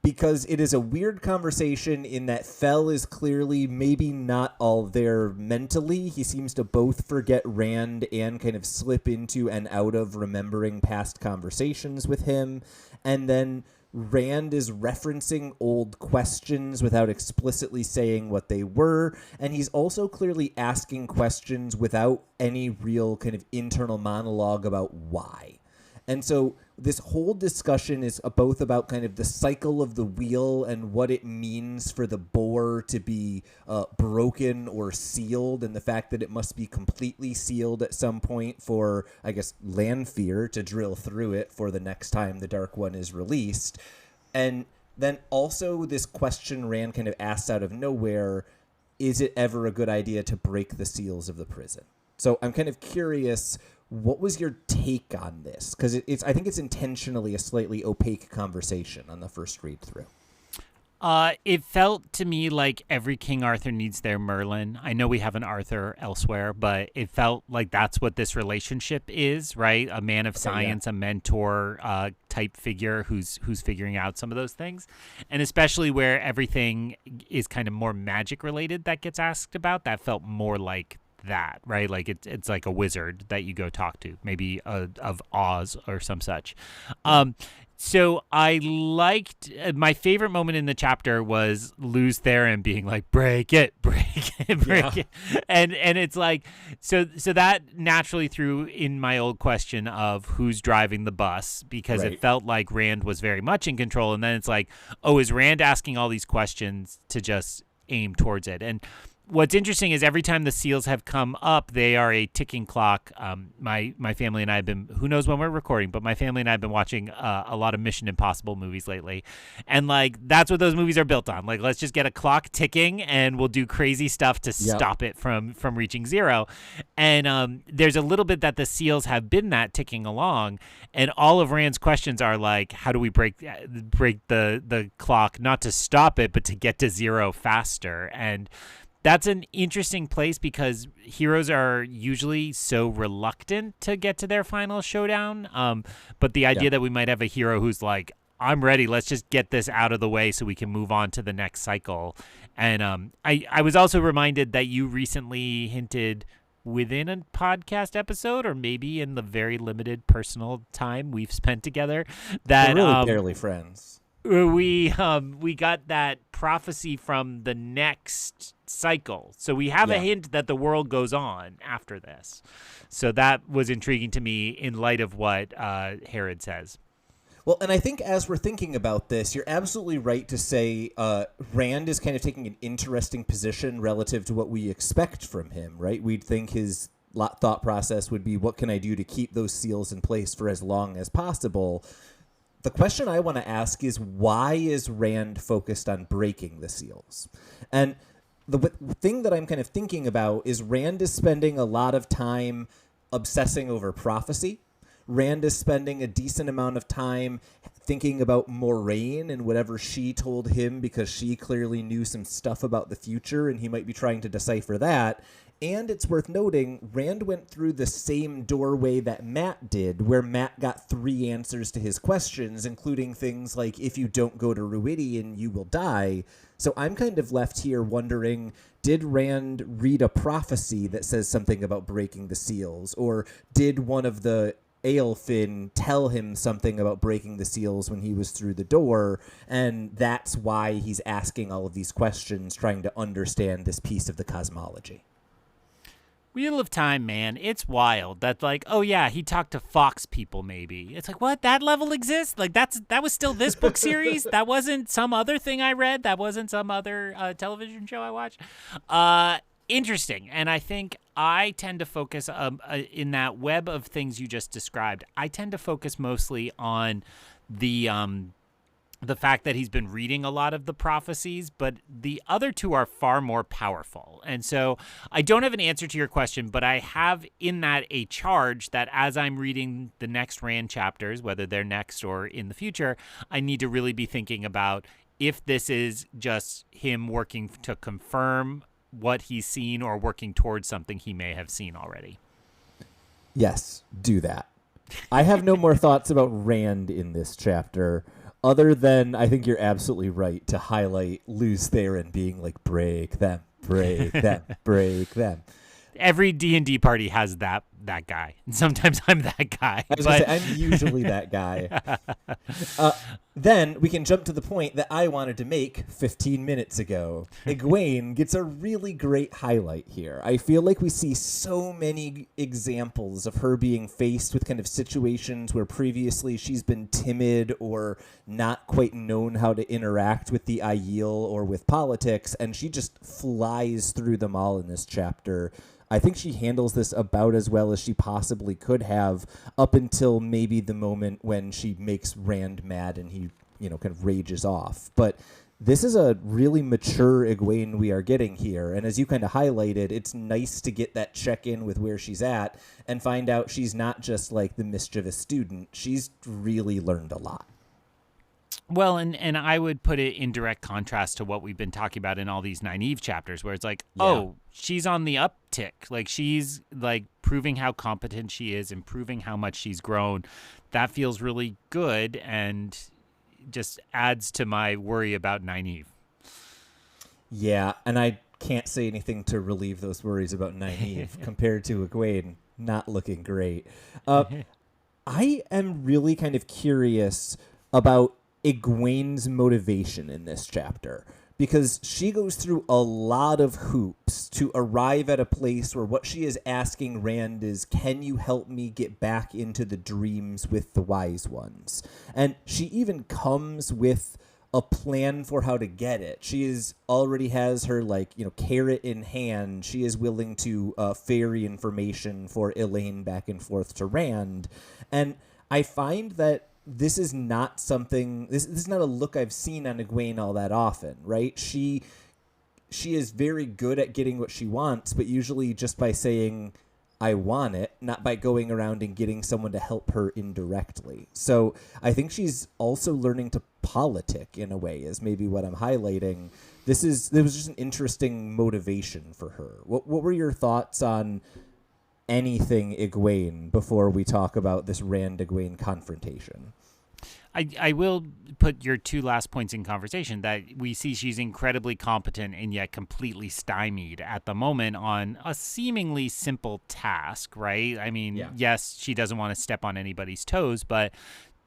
Because it is a weird conversation in that Fell is clearly maybe not all there mentally. He seems to both forget Rand and kind of slip into and out of remembering past conversations with him. And then Rand is referencing old questions without explicitly saying what they were, and he's also clearly asking questions without any real kind of internal monologue about why. And so this whole discussion is both about kind of the cycle of the wheel and what it means for the bore to be broken or sealed, and the fact that it must be completely sealed at some point for, I guess, Lanfear to drill through it for the next time the Dark One is released. And then also this question Rand kind of asks out of nowhere, is it ever a good idea to break the seals of the prison? So I'm kind of curious, what was your take on this? Because I think it's intentionally a slightly opaque conversation on the first read through. It felt to me like every King Arthur needs their Merlin. I know we have an Arthur elsewhere, but it felt like that's what this relationship is, right? A man of science, a mentor type figure who's figuring out some of those things. And especially where everything is kind of more magic related that gets asked about, that felt more like that, right? Like it's like a wizard that you go talk to, maybe of Oz or some such. So I liked, my favorite moment in the chapter was Luz Theron being like, break it. And it's like, so that naturally threw in my old question of who's driving the bus, because it felt like Rand was very much in control. And then it's like, oh, is Rand asking all these questions to just aim towards it? And what's interesting is every time the seals have come up, they are a ticking clock. My family and I have been, who knows when we're recording, but my family and I have been watching a lot of Mission Impossible movies lately. And like, that's what those movies are built on. Like, let's just get a clock ticking and we'll do crazy stuff to stop it from reaching zero. And there's a little bit that the seals have been that ticking along. And all of Rand's questions are like, how do we break the clock, not to stop it, but to get to zero faster? And that's an interesting place because heroes are usually so reluctant to get to their final showdown. But the idea that we might have a hero who's like, I'm ready, let's just get this out of the way so we can move on to the next cycle. And I was also reminded that you recently hinted within a podcast episode, or maybe in the very limited personal time we've spent together, that We're really barely friends. we got that prophecy from the next cycle. So we have a hint that the world goes on after this. So that was intriguing to me in light of what Herod says. Well, and I think as we're thinking about this, you're absolutely right to say Rand is kind of taking an interesting position relative to what we expect from him, right? We'd think his thought process would be, what can I do to keep those seals in place for as long as possible? The question I want to ask is, why is Rand focused on breaking the seals? And the thing that I'm kind of thinking about is Rand is spending a lot of time obsessing over prophecy. Rand is spending a decent amount of time thinking about Moraine and whatever she told him, because she clearly knew some stuff about the future and he might be trying to decipher that. And it's worth noting, Rand went through the same doorway that Matt did, where Matt got 3 answers to his questions, including things like, if you don't go to Ruidian, you will die. So I'm kind of left here wondering, did Rand read a prophecy that says something about breaking the seals? Or did one of the Aelfin tell him something about breaking the seals when he was through the door, and that's why he's asking all of these questions, trying to understand this piece of the cosmology? Wheel of Time, man, it's wild. That like, oh yeah, he talked to Fox people maybe. It's like, what? That level exists? Like that was still this book series? That wasn't some other thing I read? That wasn't some other television show I watched? Interesting. And I think I tend to focus in that web of things you just described. I tend to focus mostly on the fact that he's been reading a lot of the prophecies, but the other two are far more powerful. And so I don't have an answer to your question, but I have in that a charge that as I'm reading the next Rand chapters, whether they're next or in the future, I need to really be thinking about if this is just him working to confirm what he's seen or working towards something he may have seen already. Yes, do that. I have no more thoughts about Rand in this chapter, other than I think you're absolutely right to highlight Luz Theron being like, break them, break them, break them. Every D&D party has that guy. And sometimes I'm that guy. I was going to say, I'm usually that guy. Then we can jump to the point that I wanted to make 15 minutes ago. Egwene gets a really great highlight here. I feel like we see so many examples of her being faced with kind of situations where previously she's been timid or not quite known how to interact with the Aiel or with politics, and she just flies through them all in this chapter. I think she handles this about as well as she possibly could have, up until maybe the moment when she makes Rand mad and he, kind of rages off. But this is a really mature Egwene we are getting here. And as you kind of highlighted, it's nice to get that check-in with where she's at and find out she's not just like the mischievous student. She's really learned a lot. Well, and I would put it in direct contrast to what we've been talking about in all these Nynaeve chapters, where it's like, oh, she's on the uptick. Like, she's, like, proving how competent she is and proving how much she's grown. That feels really good and just adds to my worry about Nynaeve. Yeah, and I can't say anything to relieve those worries about Nynaeve compared to Egwene not looking great. I am really kind of curious about Egwene's motivation in this chapter, because she goes through a lot of hoops to arrive at a place where what she is asking Rand is, can you help me get back into the dreams with the wise ones? And she even comes with a plan for how to get it. She already has her carrot in hand. She is willing to ferry information for Elaine back and forth to Rand. And I find that this is not something. This is not a look I've seen on Egwene all that often, right? She is very good at getting what she wants, but usually just by saying, I want it, not by going around and getting someone to help her indirectly. So I think she's also learning to politic in a way, is maybe what I'm highlighting. There was just an interesting motivation for her. What were your thoughts on anything Egwene before we talk about this Rand Egwene confrontation? I will put your two last points in conversation that we see she's incredibly competent and yet completely stymied at the moment on a seemingly simple task, right? I mean, Yeah. yes, she doesn't want to step on anybody's toes, but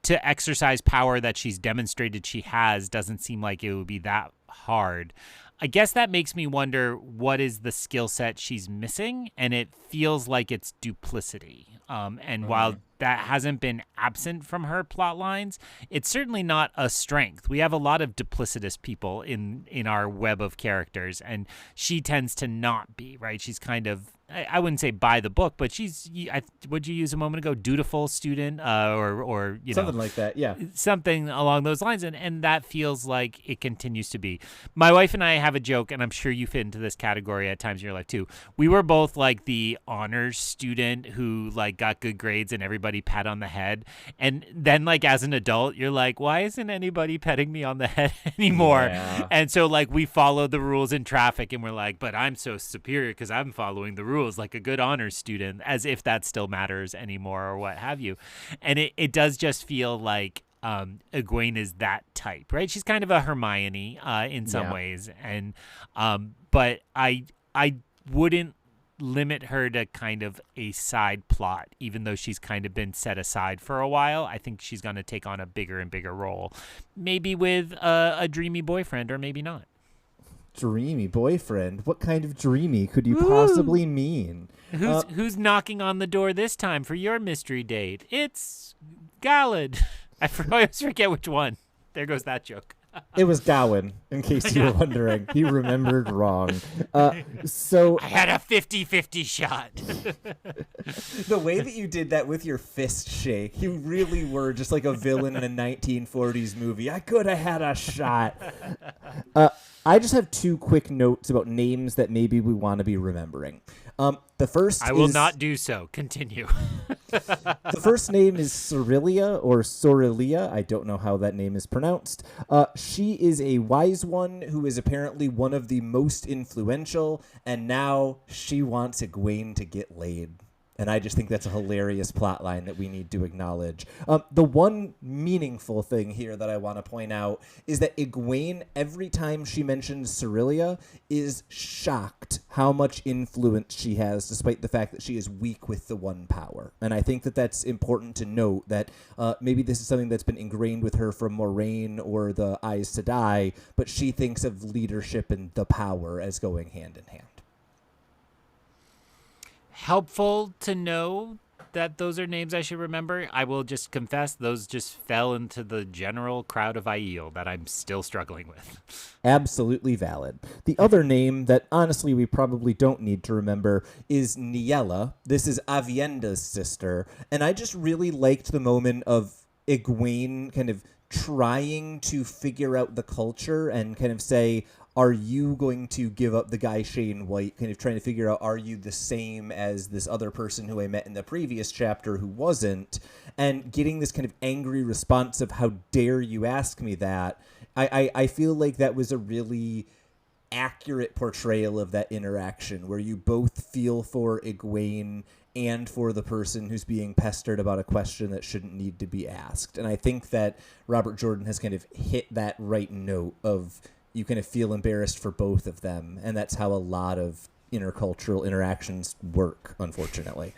to exercise power that she's demonstrated she has doesn't seem like it would be that hard. I guess that makes me wonder what is the skill set she's missing, and it feels like it's duplicity. And while that hasn't been absent from her plot lines, it's certainly not a strength. We have a lot of duplicitous people in our web of characters, and she tends to not be, right? She's kind of, I wouldn't say by the book, but she's, what'd you use a moment ago? Dutiful student, or something like that, yeah. Something along those lines, and that feels like it continues to be. My wife and I have a joke, and I'm sure you fit into this category at times in your life too. We were both like the honors student who like got good grades and everybody pat on the head, and then like as an adult, you're like, why isn't anybody petting me on the head anymore? Yeah. And so like we follow the rules in traffic, and we're like, but I'm so superior because I'm following the rules like a good honors student, as if that still matters anymore or what have you. And it does just feel like Egwene is that type, right? She's kind of a Hermione in some ways, and but I wouldn't limit her to kind of a side plot, even though she's kind of been set aside for a while. I think she's going to take on a bigger and bigger role, maybe with a dreamy boyfriend, or maybe not. Dreamy boyfriend? What kind of dreamy could you possibly mean? Who's knocking on the door this time for your mystery date? It's Galad. I always forget which one. There goes that joke. It was Gawain, in case you were wondering. He remembered wrong. So I had a 50-50 shot. the way that you did that with your fist shake, you really were just like a villain in a 1940s movie. I could have had a shot. I just have two quick notes about names that maybe we want to be remembering. The first I will not do so. Continue. The first name is Cerilia or Sorelia. I don't know how that name is pronounced. She is a wise one who is apparently one of the most influential, and now she wants Egwene to get laid. And I just think that's a hilarious plot line that we need to acknowledge. The one meaningful thing here that I want to point out is that Egwene, every time she mentions Cerilia, is shocked how much influence she has, despite the fact that she is weak with the one power. And I think that that's important to note, that maybe this is something that's been ingrained with her from Moraine or the Eyes to Die, but she thinks of leadership and the power as going hand in hand. Helpful to know that those are names I should remember. I will just confess those just fell into the general crowd of Aiel that I'm still struggling with. Absolutely valid. The other name that honestly we probably don't need to remember is Niella. This is Avienda's sister, and I just really liked the moment of Egwene kind of trying to figure out the culture and kind of say, are you going to give up the guy Shane White, kind of trying to figure out, are you the same as this other person who I met in the previous chapter who wasn't, and getting this kind of angry response of, how dare you ask me that. I feel like that was a really accurate portrayal of that interaction, where you both feel for Egwene and for the person who's being pestered about a question that shouldn't need to be asked. And I think that Robert Jordan has kind of hit that right note of, you kind of feel embarrassed for both of them, and that's how a lot of intercultural interactions work, unfortunately.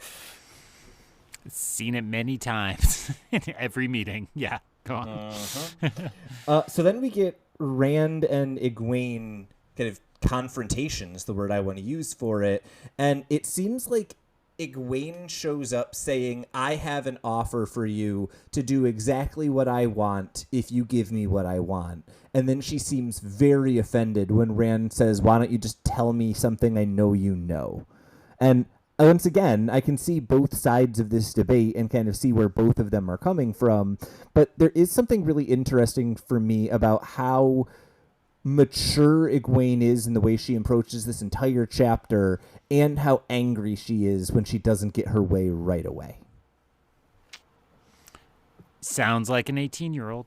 Seen it many times in every meeting. Yeah, go on. So then we get Rand and Egwene kind of confrontation is the word I want to use for it, and it seems like Egwene shows up saying, I have an offer for you to do exactly what I want if you give me what I want. And then she seems very offended when Rand says, why don't you just tell me something I know you know? And once again, I can see both sides of this debate and kind of see where both of them are coming from. But there is something really interesting for me about how mature Egwene is in the way she approaches this entire chapter, and how angry she is when she doesn't get her way right away. Sounds like an 18-year-old,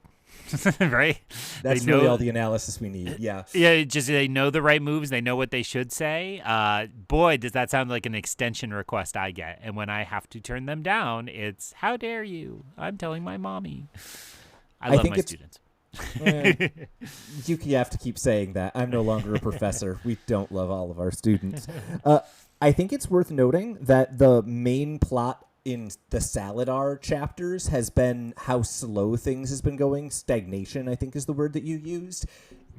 right? That's really all the analysis we need, yeah. Yeah, just they know the right moves. They know what they should say. Boy, does that sound like an extension request I get. And when I have to turn them down, it's, how dare you? I'm telling my mommy. I love think my it's students. You have to keep saying that. I'm no longer a professor. We don't love all of our students. I think it's worth noting that the main plot in the Salidar chapters has been how slow things has been going. Stagnation, I think, is the word that you used.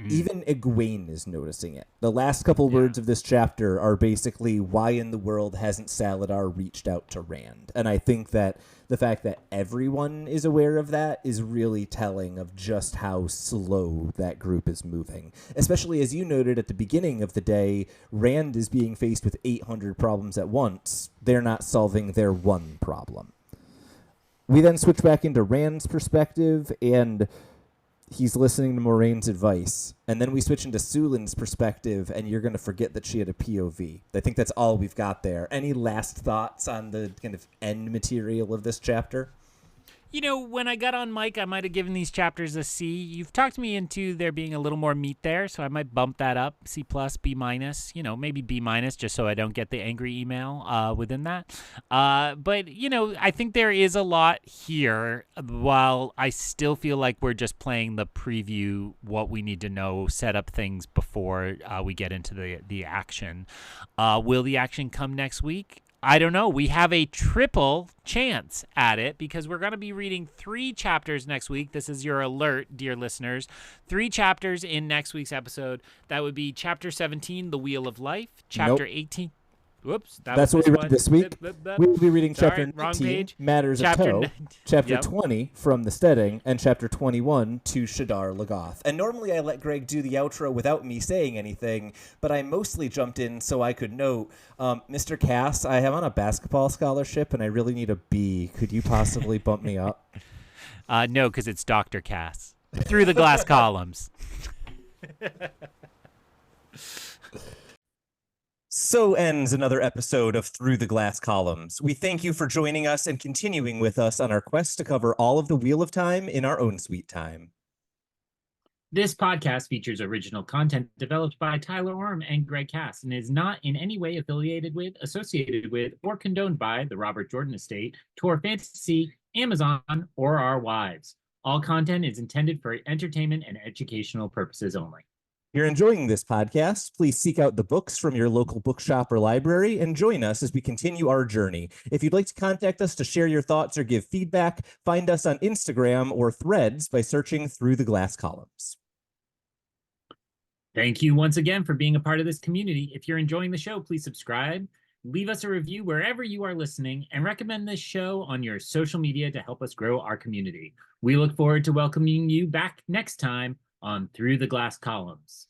Even Egwene is noticing it. The last couple words of this chapter are basically, why in the world hasn't Salidar reached out to Rand? And I think that the fact that everyone is aware of that is really telling of just how slow that group is moving. Especially as you noted at the beginning of the day, Rand is being faced with 800 problems at once. They're not solving their one problem. We then switch back into Rand's perspective, and he's listening to Moraine's advice. And then we switch into Sulin's perspective, and you're going to forget that she had a POV. I think that's all we've got there. Any last thoughts on the kind of end material of this chapter? You know, when I got on mic, I might have given these chapters a C. You've talked me into there being a little more meat there, so I might bump that up. C+, B-, maybe B-, just so I don't get the angry email within that. But, I think there is a lot here, while I still feel like we're just playing the preview, what we need to know, set up things before we get into the action. Will the action come next week? I don't know. We have a triple chance at it because we're going to be reading 3 chapters next week. This is your alert, dear listeners. 3 chapters in next week's episode. That would be Chapter 17, The Wheel of Life. Chapter 18. Whoops. That's what we read this week. We will be reading Chapter 19, Matters of Toe, Chapter 20, From the Steading, and Chapter 21, To Shadar Lagoth. And normally I let Greg do the outro without me saying anything, but I mostly jumped in so I could note, Mr. Cass, I am on a basketball scholarship, and I really need a B. Could you possibly bump me up? No, because it's Dr. Cass. Through the Glass Columns. So ends another episode of Through the Glass Columns. We thank you for joining us and continuing with us on our quest to cover all of the Wheel of Time in our own sweet time. This podcast features original content developed by Tylor and Greg Cass and is not in any way affiliated with, associated with, or condoned by the Robert Jordan Estate, Tor Fantasy, Amazon, or our wives. All content is intended for entertainment and educational purposes only. If you're enjoying this podcast, please seek out the books from your local bookshop or library and join us as we continue our journey. If you'd like to contact us to share your thoughts or give feedback, find us on Instagram or Threads by searching Through the Glass Columns. Thank you once again for being a part of this community. If you're enjoying the show, please subscribe, leave us a review wherever you are listening, and recommend this show on your social media to help us grow our community. We look forward to welcoming you back next time on Through the Glass Columns.